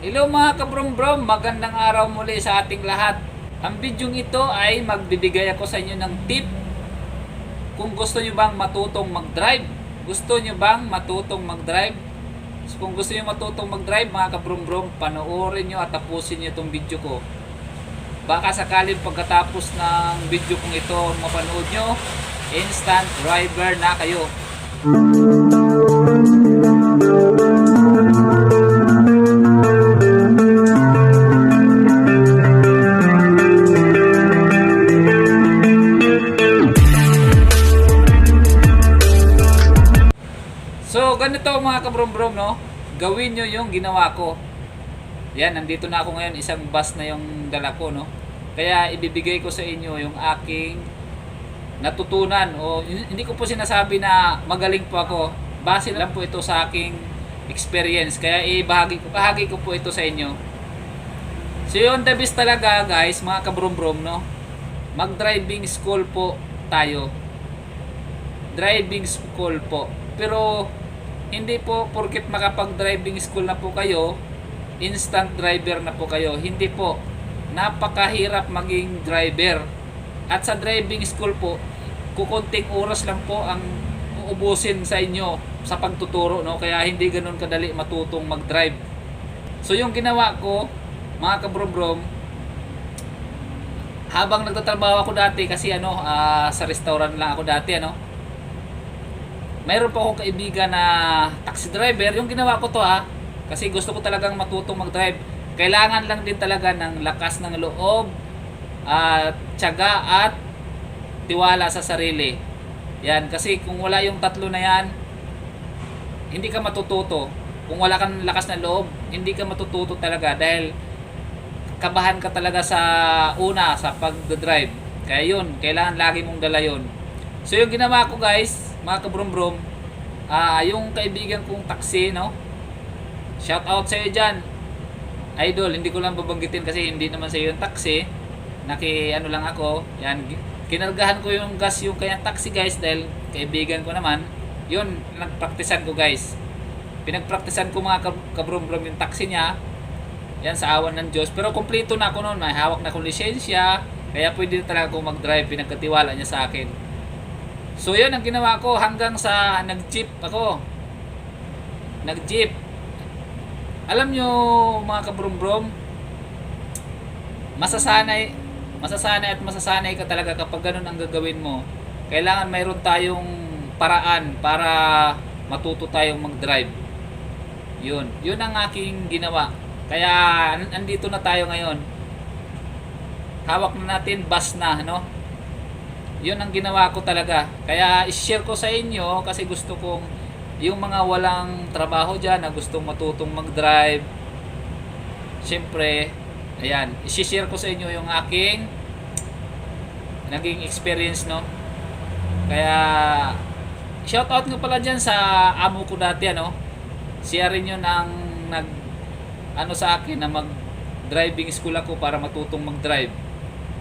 Hello mga kabrom-brom, magandang araw muli sa ating lahat. Ang bidyong ito ay magbibigay ako sa inyo ng tip kung gusto nyo bang matutong mag-drive. Gusto nyo bang matutong mag-drive? So, kung gusto nyo matutong mag-drive mga kabrom-brom, panoorin nyo at tapusin nyo itong video ko. Baka sakaling pagkatapos ng video kong ito mapanood nyo, instant driver na kayo. So, ganito mga kabrom-brom, no? Gawin nyo yung ginawa ko. Yan, nandito na ako ngayon. Isang bus na yung dala ko, no? Kaya ibibigay ko sa inyo yung aking natutunan. O, hindi ko po sinasabi na magaling po ako. Base lang po ito sa aking experience. Kaya bahagi ko po ito sa inyo. So, yun, the best talaga, guys, mga kabrom-brom, no? Mag-driving school po tayo. Driving school po. Pero hindi po porket makapag-driving school na po kayo, instant driver na po kayo. Hindi po. Napakahirap maging driver. At sa driving school po, kukunting oras lang po ang uubusin sa inyo sa pagtuturo, no? Kaya hindi ganoon kadali matutong mag-drive. So yung ginawa ko, mga kabrom-brom, habang nagtatrabaho ako dati kasi sa restaurant lang ako dati, mayroon po akong kaibigan na taxi driver. Yung ginawa ko to kasi gusto ko talagang matutong mag-drive. Kailangan lang din talaga ng lakas ng loob, tiyaga at tiwala sa sarili. Yan, kasi kung wala yung tatlo na yan, hindi ka matututo. Kung wala kang lakas ng loob, hindi ka matututo talaga dahil kabahan ka talaga sa pag-drive. Kaya yun, kailangan lagi mong dala yun. So yung ginawa ko, guys, mga kabrom-brom, yung kaibigan kong taxi, no? Shout out sa iyo dyan, idol. Hindi ko lang babanggitin kasi hindi naman sa iyo yung taxi. Lang ako. Yan, kinargahan ko yung gas yung kanyang taxi, guys, dahil kaibigan ko naman. Yun, nagpraktisan ko, guys. Pinagpraktisan ko mga kabrom-brom yung taxi niya. Yan, sa awan ng Diyos. Pero kompleto na ako noon. May hawak na akong lisensya. Kaya pwede talaga ako mag-drive. Pinagkatiwala niya sa akin. So yun ang ginawa ko hanggang sa nag-jeep ako. Nag-jeep. Alam nyo mga kabrom-brom, masasanay at masasanay ka talaga kapag ganun ang gagawin mo. Kailangan mayroon tayong paraan para matuto tayong mag-drive. Yun ang aking ginawa. Kaya andito na tayo ngayon. Hawak na natin, bus na, Yun ang ginawa ko talaga. Kaya i-share ko sa inyo kasi gusto kong yung mga walang trabaho dyan na gustong matutong mag-drive. Siyempre, ayan, i-share ko sa inyo yung aking naging experience, Kaya shoutout nga pala dyan sa amo ko dati, Siya rin yun ang sa akin na mag-driving school ako para matutong mag-drive.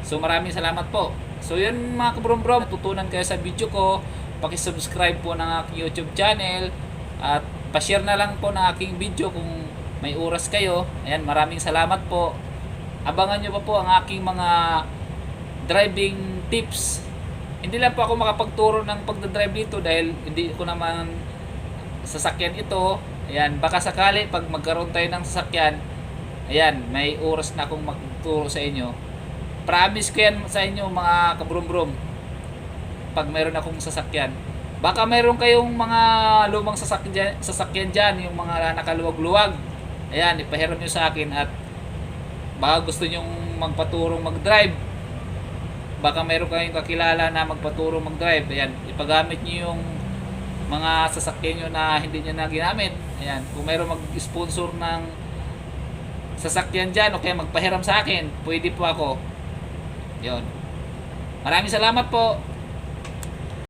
So maraming salamat po. So yun mga kabrom-brom, tutunan kayo sa video ko. Paki-subscribe po ng aking YouTube channel at pa-share na lang po ng aking video kung may oras kayo. Ayan, maraming salamat po. Abangan nyo pa po ang aking mga driving tips. Hindi lang po ako makapagturo ng pagdadrive dito dahil hindi ko naman sasakyan ito. Ayan, baka sakali pag magkaroon tayo ng sasakyan, ayan, may oras na akong magturo sa inyo. Promise ko yan sa inyo mga kabrom-brom. Pag mayroon akong sasakyan, baka mayroon kayong mga lumang sasakyan dyan, yung mga nakaluwag-luwag. Ayan, ipahiram nyo sa akin at baka gusto nyong magpaturong mag-drive. Baka mayroon kayong kakilala na magpaturong mag-drive. Ayan, ipagamit nyo yung mga sasakyan nyo na hindi nyo na ginamit. Ayan, kung mayroon mag-sponsor ng sasakyan dyan o kaya magpahiram sa akin, pwede po ako. Yun. Maraming salamat po.